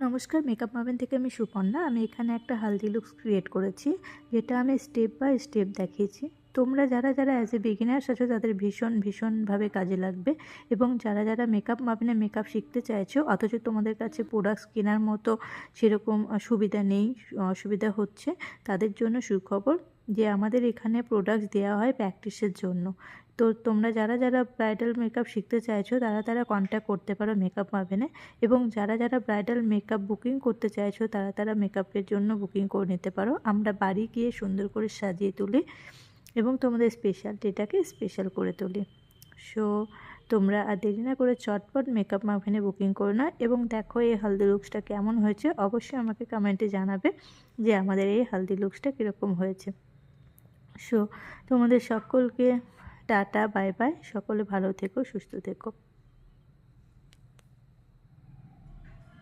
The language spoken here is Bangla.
নমস্কার, মেকআপ মাভেন থেকে আমি সুপর্ণা। আমি এখানে একটা হালদি লুকস ক্রিয়েট করেছি, যেটা আমি স্টেপ বাই স্টেপ দেখিয়েছি। তোমরা যারা যারা অ্যাজ এ বিগিনার্স আছো তাদের ভীষণভাবে কাজে লাগবে। এবং যারা যারা মেকআপ মাভেনে মেকআপ শিখতে চাইছো অথচ তোমাদের কাছে প্রোডাক্টস কেনার মতো সেরকম সুবিধা নেই, অসুবিধা হচ্ছে, তাদের জন্য সুখবর যে আমাদের এখানে প্রোডাক্টস দেওয়া হয় প্র্যাকটিসের জন্য। তো তোমরা যারা যারা ব্রাইডাল মেকআপ শিখতে চাইছো তারা তারা কন্ট্যাক্ট করতে পারো মেকআপ মাভেনে। এবং যারা যারা ব্রাইডাল মেকআপ বুকিং করতে চাইছো তারা তারা মেকআপের জন্য বুকিং করে নিতে পারো। আমরা বাড়ি গিয়ে সুন্দর করে সাজিয়ে তুলি এবং তোমাদের স্পেশাল ডেটাকে স্পেশাল করে তুলি। সো তোমরা আর দেরি না করে চটপট মেকআপ মাভেনে বুকিং করো না। এবং দেখো এই হালদি লুকসটা কেমন হয়েছে, অবশ্যই আমাকে কমেন্টে জানাবে যে আমাদের এই হালদি লুকসটা কীরকম হয়েছে। সো তোমাদের সকলকে টাটা, বাই বাই। সকলে ভালো থেকো, সুস্থ থেকো।